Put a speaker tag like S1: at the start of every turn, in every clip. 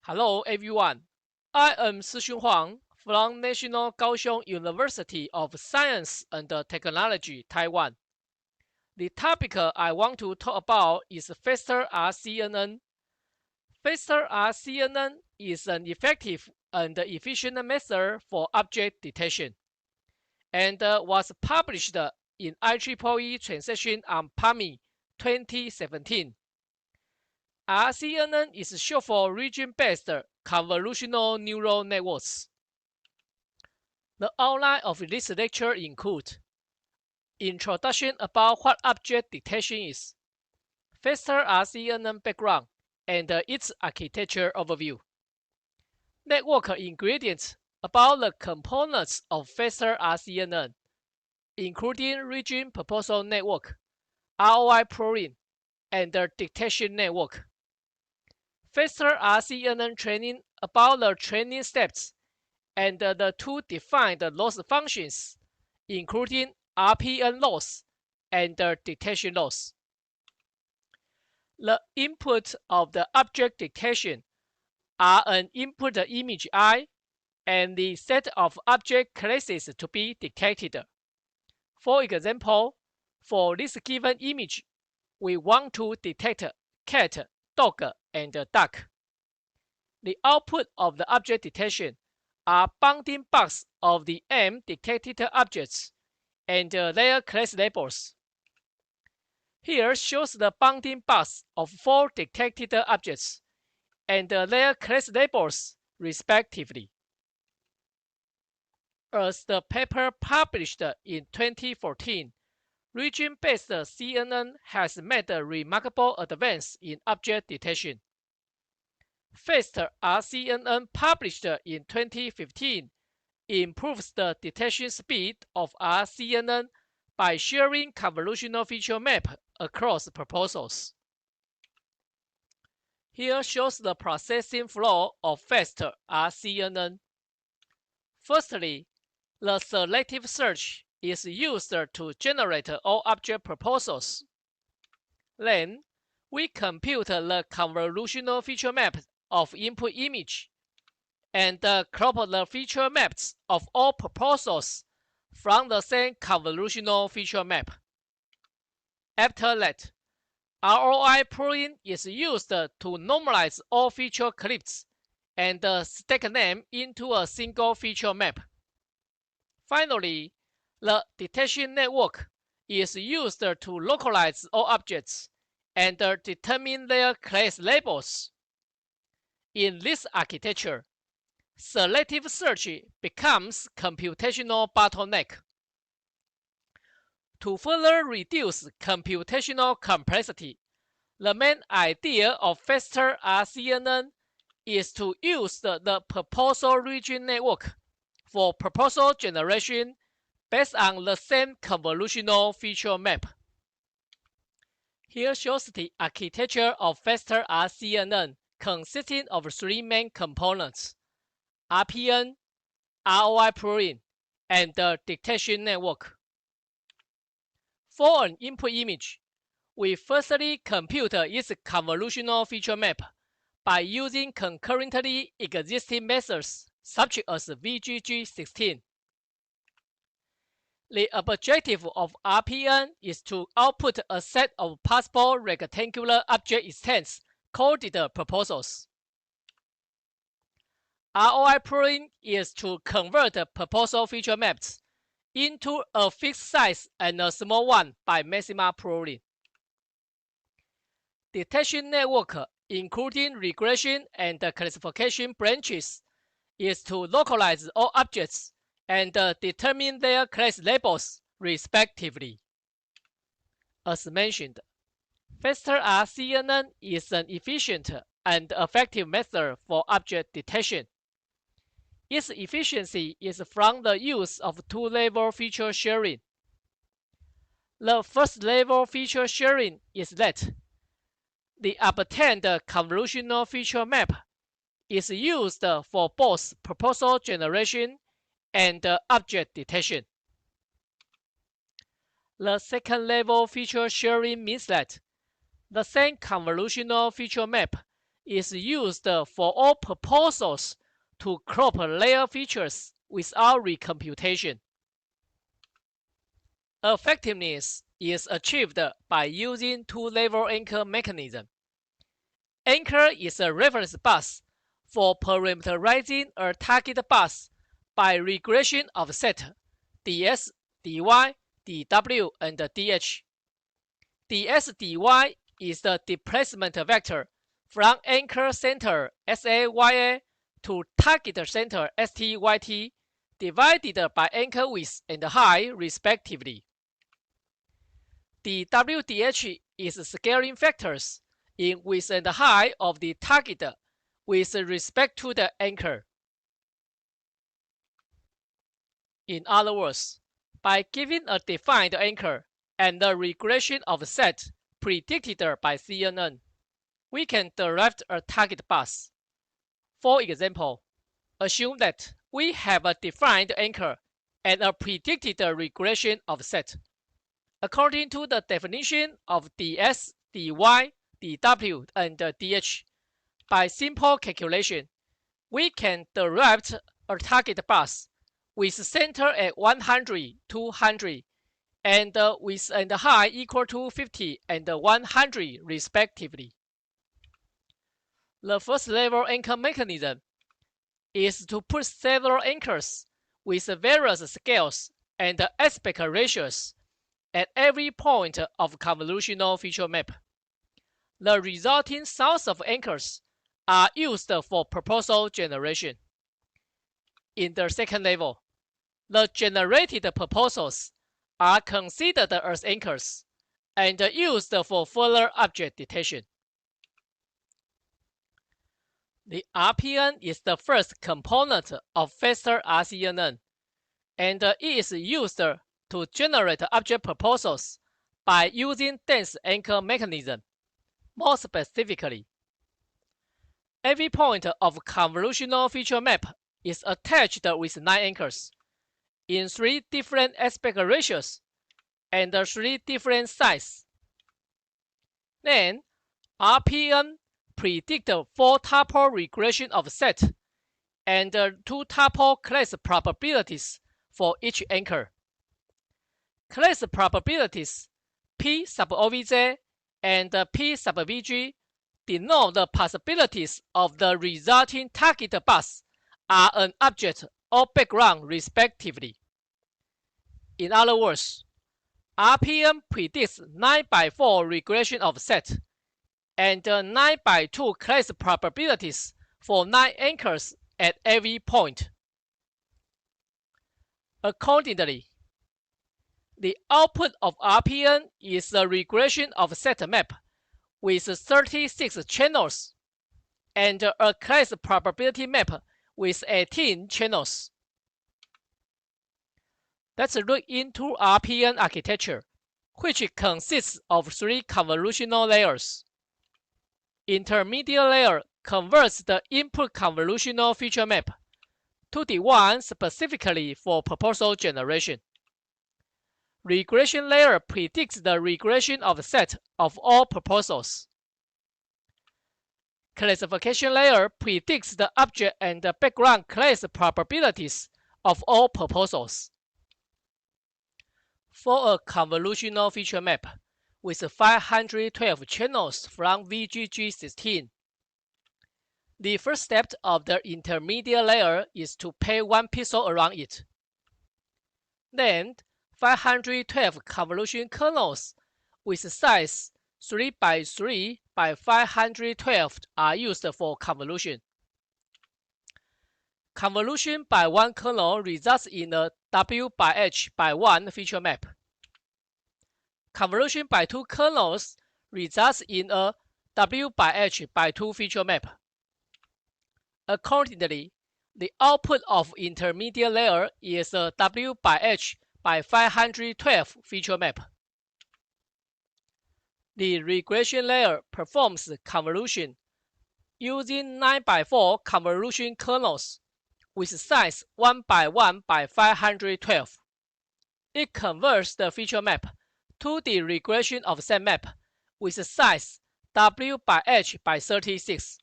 S1: Hello everyone, I am Sixun Huang from National Kaohsiung University of Science and Technology, Taiwan. The topic I want to talk about is Faster RCNN. Faster RCNN is an effective and efficient method for object detection and was published in IEEE Translation on PAMI 2017. RCNN is short for Region-Based Convolutional Neural Networks. The outline of this lecture includes introduction about what object detection is, faster RCNN background, and its architecture overview. Network ingredients about the components of faster RCNN, including region proposal network, ROI pooling, and the detection network. Faster RCNN training about the training steps and the two defined loss functions, including RPN loss and the detection loss. The input of the object detection are an input image I and the set of object classes to be detected. For example, for this given image, we want to detect cat, dog, and duck. The output of the object detection are bounding box of the M detected objects and their class labels. Here shows the bounding box of 4 detected objects and their class labels respectively. As the paper published in 2014, region-based CNN has made a remarkable advance in object detection. Fast RCNN published in 2015 improves the detection speed of RCNN by sharing convolutional feature map across proposals. Here shows the processing flow of fast RCNN. Firstly, the selective search is used to generate all object proposals. Then, we compute the convolutional feature map of input image and crop the feature maps of all proposals from the same convolutional feature map. After that, ROI pooling is used to normalize all feature clips and stack them into a single feature map. Finally, the detection network is used to localize all objects and determine their class labels. In this architecture, selective search becomes computational bottleneck. To further reduce computational complexity, the main idea of faster RCNN is to use the proposal region network for proposal generation based on the same convolutional feature map. Here shows the architecture of faster RCNN consisting of 3 main components: RPN, ROI pooling, and the detection network. For an input image, we firstly compute its convolutional feature map by using concurrently existing methods such as VGG16. The objective of RPN is to output a set of possible rectangular object extents called the proposals. ROI pooling is to convert proposal feature maps into a fixed size and a small one by maxima pooling. Detection network, including regression and classification branches, is to localize all objects and determine their class labels respectively. As mentioned, faster RCNN is an efficient and effective method for object detection. Its efficiency is from the use of 2-level feature sharing. The first level feature sharing is that the obtained convolutional feature map is used for both proposal generation and object detection. The second level feature sharing means that the same convolutional feature map is used for all proposals to crop layer features without recomputation. Effectiveness is achieved by using two-level anchor mechanism. Anchor is a reference bus for parameterizing a target bus by regression of set ds, dy, dw, and dh. ds, dy is the displacement vector from anchor center SAYA to target center STYT divided by anchor width and height respectively. The WDH is scaling factors in width and height of the target with respect to the anchor. In other words, by giving a defined anchor and the regression of set predicted by CNN, we can derive a target bus. For example, assume that we have a defined anchor and a predicted regression of set. According to the definition of ds, dy, dw, and dh, by simple calculation, we can derive a target bus with center at 100, 200, and width and height equal to 50 and 100 respectively. The first level anchor mechanism is to put several anchors with various scales and aspect ratios at every point of convolutional feature map. The resulting sets of anchors are used for proposal generation. In the second level, the generated proposals are considered as anchors and used for further object detection. The RPN is the first component of faster RCNN, and it is used to generate object proposals by using dense anchor mechanism. More specifically, every point of convolutional feature map is attached with 9 anchors in 3 different aspect ratios and 3 different sizes. Then, RPN predict 4 tuple regression of set and 2 tuple class probabilities for each anchor. Class probabilities P sub OVJ and P sub VG denote the possibilities of the resulting target bus are an object or background respectively. In other words, RPN predicts 9×4 regression of set and 9×2 class probabilities for 9 anchors at every point. Accordingly, the output of RPN is a regression of set map with 36 channels and a class probability map with 18 channels. Let's look into RPN architecture, which consists of 3 convolutional layers. Intermediate layer converts the input convolutional feature map to the one specifically for proposal generation. Regression layer predicts the regression of set of all proposals. Classification layer predicts the object and the background class probabilities of all proposals. For a convolutional feature map with 512 channels from VGG16, the first step of the intermediate layer is to paint 1 pixel around it. Then, 512 convolution kernels with size 3×3×512 are used for convolution. Convolution by 1 kernel results in a W/H/1 feature map. Convolution by 2 kernels results in a W/H/2 feature map. Accordingly, the output of intermediate layer is a W/H/512 feature map. The regression layer performs convolution using 9×4 convolution kernels with size 1×1×512. It converts the feature map to the regression of set map with size W/H/36.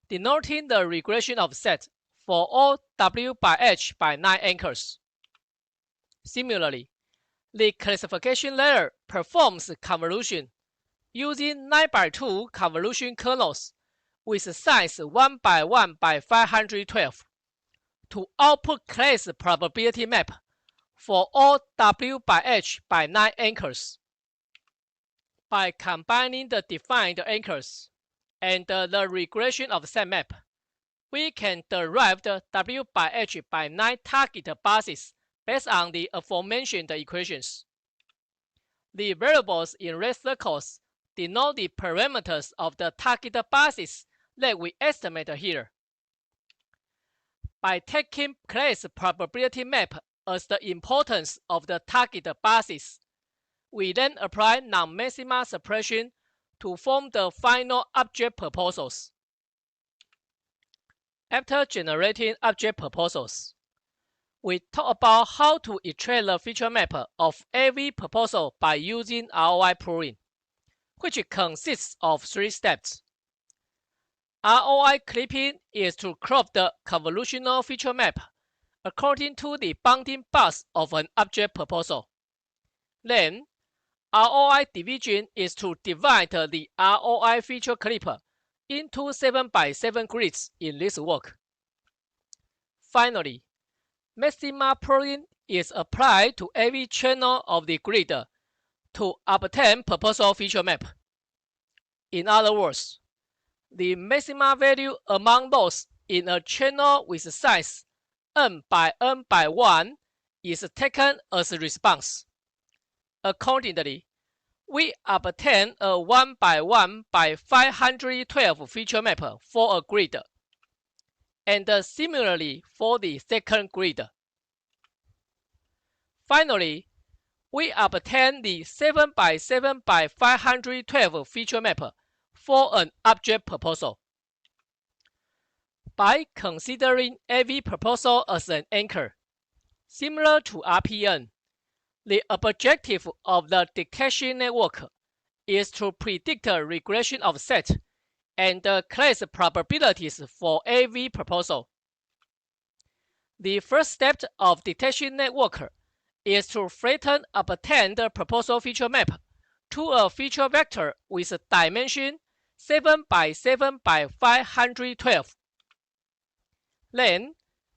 S1: denoting the regression of set for all W by H by 9 anchors. Similarly, the classification layer performs convolution using 9 by 2 convolution kernels with size 1 by 1 by 512 to output class probability map for all W by H by 9 anchors. By combining the defined anchors and the regression of set map, we can derive the W by H by 9 target buses based on the aforementioned equations. The variables in red circles denote the parameters of the target buses that we estimate here. By taking class probability map as the importance of the target buses, we then apply non-maxima suppression to form the final object proposals. After generating object proposals, we talk about how to iterate the feature map of every proposal by using ROI pruning, which consists of 3 steps. ROI clipping is to crop the convolutional feature map according to the bounding bus of an object proposal. Then, ROI division is to divide the ROI feature clip into 7 by 7 grids in this work. Finally, maxima pruning is applied to every channel of the grid to obtain proposal feature map. In other words, the maxima value among those in a channel with size n by n by 1 is taken as a response. Accordingly, we obtain a 1 by 1 by 512 feature map for a grid, and similarly for the second grid. Finally, we obtain the 7 by 7 by 512 feature map for an object proposal. By considering every proposal as an anchor, similar to RPN, the objective of the detection network is to predict regression of set and class probabilities for every proposal. The first step of detection network is to flatten obtained proposal feature map to a feature vector with a dimension 7 by 7 by 512. Then,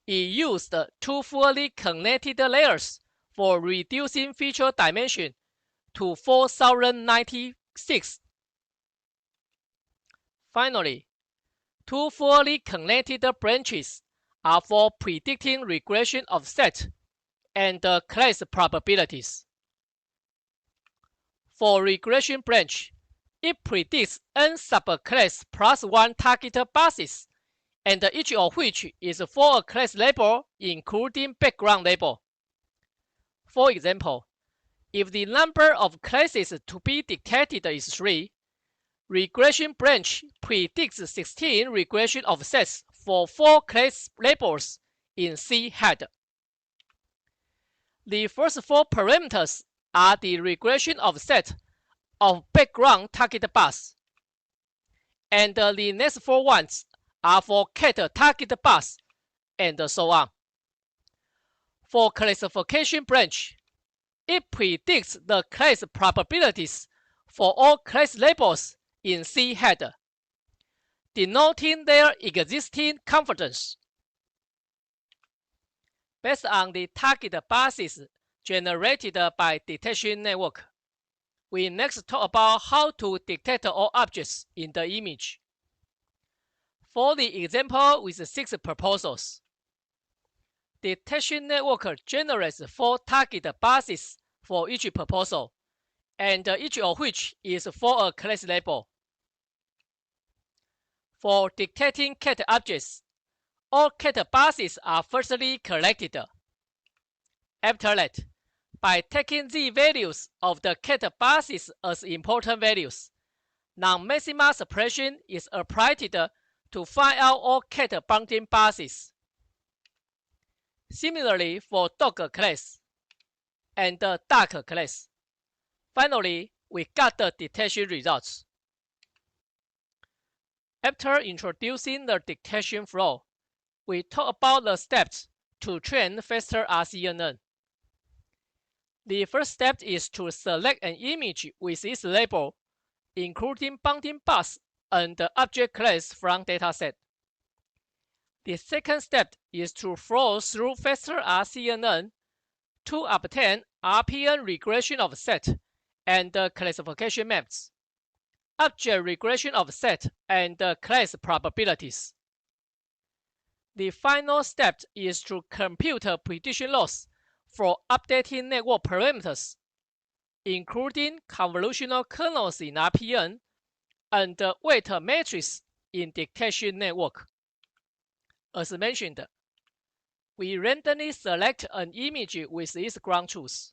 S1: it used 2 fully connected layers for reducing feature dimension to 4096. Finally, 2 fully connected branches are for predicting regression of set and class probabilities. For regression branch, it predicts n subclass plus 1 target buses, and each of which is for a class label including background label. For example, if the number of classes to be detected is 3, regression branch predicts 16 regression of sets for 4 class labels in C head. The first 4 parameters are the regression of set of background target bus, and the next 4 ones are for cat target bus, and so on. For classification branch, it predicts the class probabilities for all class labels in C head, denoting their existing confidence. Based on the target buses generated by detection network, we next talk about how to detect all objects in the image. For the example with 6 proposals, detection network generates 4 target buses for each proposal, and each of which is for a class label. For detecting cat objects, all cat buses are firstly collected. After that, by taking the values of the cat buses as important values, non-maxima suppression is applied to find out all cat bounding buses. Similarly for dog class and duck class. Finally, we got the detection results. After introducing the dictation flow, we talk about the steps to train faster RCNN. The first step is to select an image with its label, including bounding bus and the object class from dataset. The second step is to flow through faster RCNN to obtain RPN regression of set and classification maps, object regression of set and class probabilities. The final step is to compute prediction loss for updating network parameters, including convolutional kernels in RPN and weight matrix in dictation network. As mentioned, we randomly select an image with its ground truth.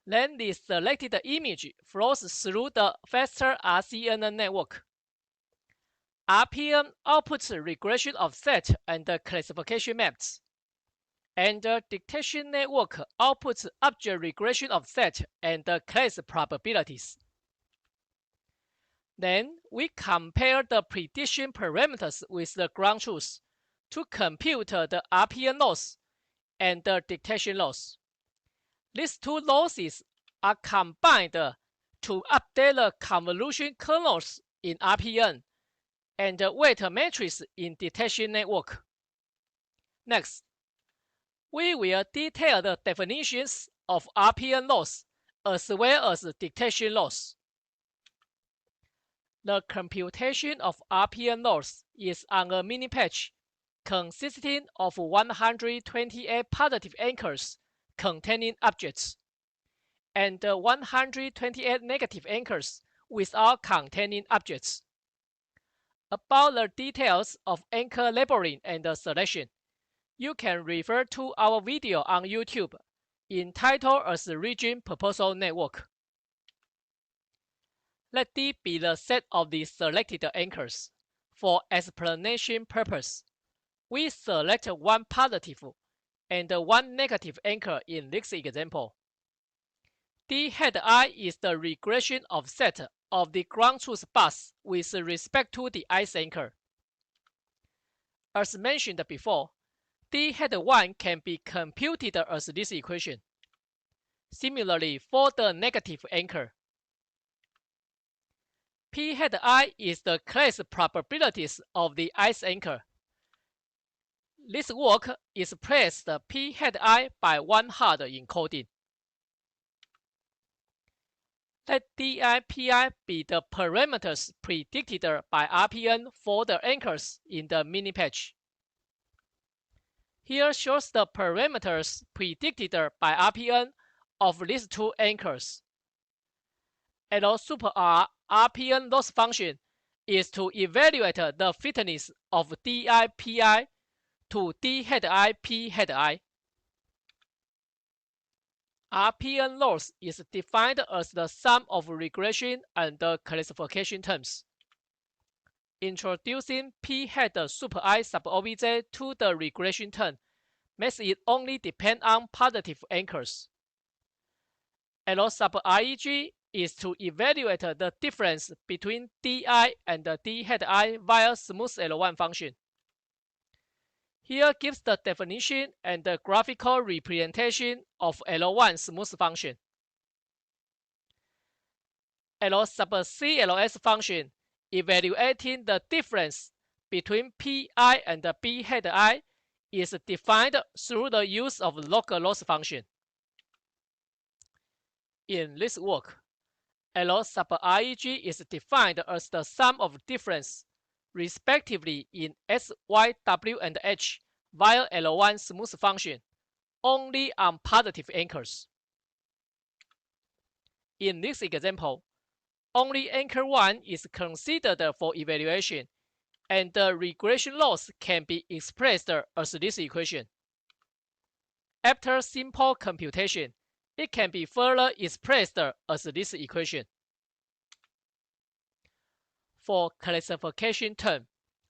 S1: Then the selected image flows through the faster RCNN network. RPN outputs regression of set and classification maps, and the dictation network outputs object regression of set and class probabilities. Then we compare the prediction parameters with the ground truth to compute the RPN loss and the dictation loss. These two losses are combined to update the convolution kernels in RPN and the weight matrix in dictation network. Next, we will detail the definitions of RPN loss as well as dictation loss. The computation of RPN loss is on a mini patch consisting of 128 positive anchors containing objects and 128 negative anchors without containing objects. About the details of anchor labeling and selection, you can refer to our video on YouTube entitled as Region Proposal Network. Let D be the set of the selected anchors. For explanation purpose, we select one positive and one negative anchor in this example. D hat I is the regression of set of the ground truth bus with respect to the ith anchor. As mentioned before, D hat 1 can be computed as this equation. Similarly, for the negative anchor, P hat I is the class probabilities of the ith anchor. This work is placed P hat I by 1 hard encoding. Let DI/PI be the parameters predicted by RPN for the anchors in the mini patch. Here shows the parameters predicted by RPN of these two anchors. L super R RPN loss function is to evaluate the fitness of DI/PI to D hat I P hat I. RPN loss is defined as the sum of regression and classification terms. Introducing P hat super I sub obj to the regression term makes it only depend on positive anchors. L sub reg is to evaluate the difference between Di and D hat I via smooth L1 function. Here gives the definition and the graphical representation of L1 smooth function. L sub CLS function evaluating the difference between Pi and B hat I is defined through the use of log loss function. In this work, L sub reg is defined as the sum of difference respectively in S, Y, W, and H via L1 smooth function only on positive anchors. In this example, only anchor 1 is considered for evaluation, and the regression loss can be expressed as this equation. After simple computation, it can be further expressed as this equation. For classification term,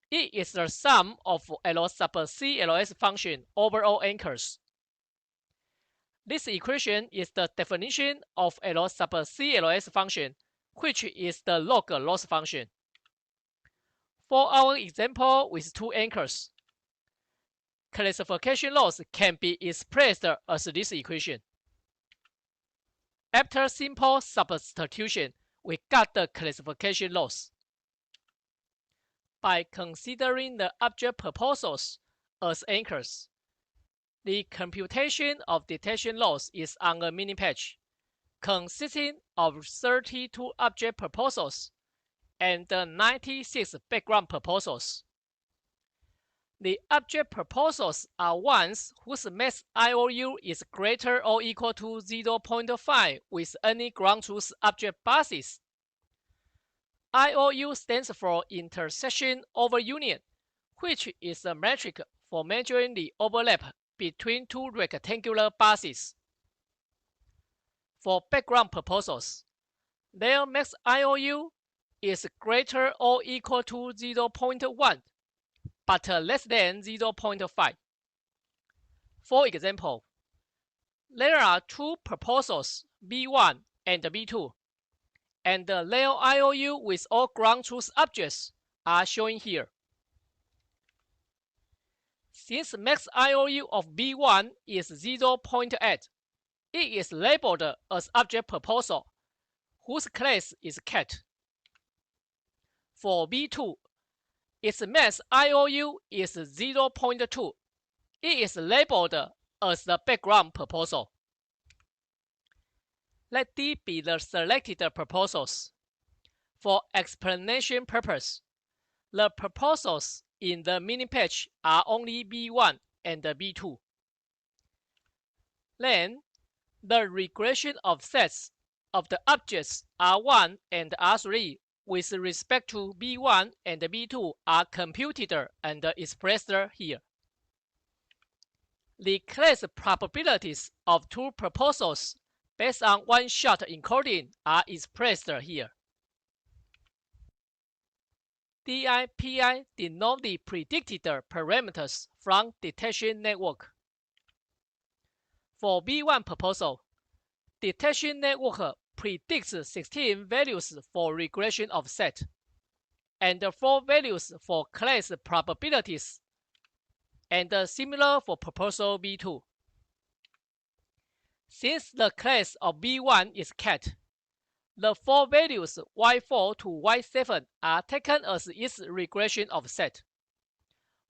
S1: it is the sum of L sub CLS function over all anchors. This equation is the definition of L sub CLS function, which is the log loss function. For our example with two anchors, classification loss can be expressed as this equation. After simple substitution, we got the classification loss. By considering the object proposals as anchors, the computation of detection loss is on a mini patch, consisting of 32 object proposals and 96 background proposals. The object proposals are ones whose max IOU is greater or equal to 0.5 with any ground truth object basis. IOU stands for intersection over union, which is a metric for measuring the overlap between two rectangular bases. For background proposals, their max IOU is greater or equal to 0.1, but less than 0.5. For example, there are two proposals, B1 and B2, and their IOU with all ground truth objects are shown here. Since max IOU of B1 is 0.8, it is labeled as object proposal, whose class is cat. For B2, its max IOU is 0.2. It is labeled as the background proposal. Let D be the selected proposals. For explanation purpose, the proposals in the mini patch are only B1 and B2. Then, the regression of sets of the objects R1 and R3 with respect to B1 and B2 are computed and expressed here. The class probabilities of two proposals based on one-shot encoding are expressed here. DI/PI denote the predicted parameters from detection network. For B1 proposal, detection network predicts 16 values for regression of set, and 4 values for class probabilities, and similar for proposal B2. Since the class of B1 is cat, the 4 values Y4 to Y7 are taken as its regression of set.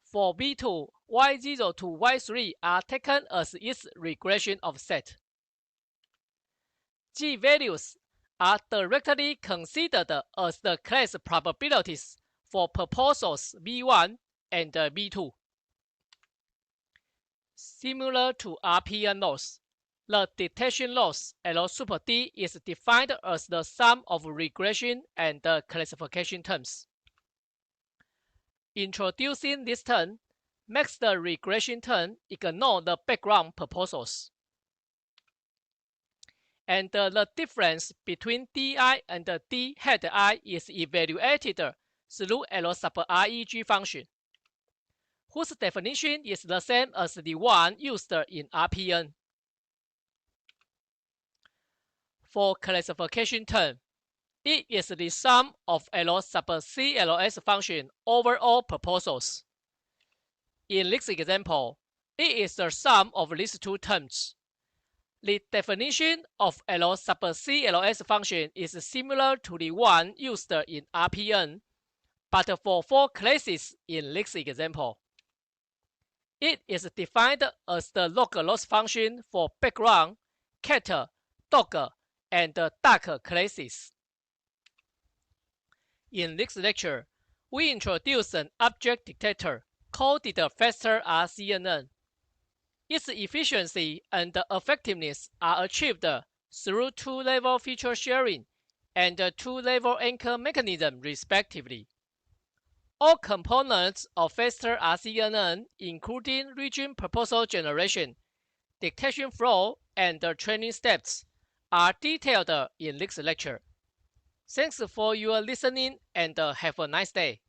S1: For B2, Y0 to Y3 are taken as its regression of set. G values are directly considered as the class probabilities for proposals B1 and B2. Similar to RPN loss, the detection loss L super D is defined as the sum of regression and classification terms. Introducing this term makes the regression term ignore the background proposals. And the difference between DI and D hat I is evaluated through L sub REG function, whose definition is the same as the one used in RPN. For classification term, it is the sum of L sub CLS function over all proposals. In this example, it is the sum of these two terms. The definition of L sub CLS function is similar to the one used in RPN, but for 4 classes in this example. It is defined as the log loss function for background, cat, dog, and duck classes. In this lecture, we introduce an object detector called the FASTER RCNN. Its efficiency and effectiveness are achieved through two-level feature sharing and two-level anchor mechanism respectively. All components of FASTER RCNN, including region proposal generation, detection flow, and training steps, are detailed in this lecture. Thanks for your listening and have a nice day.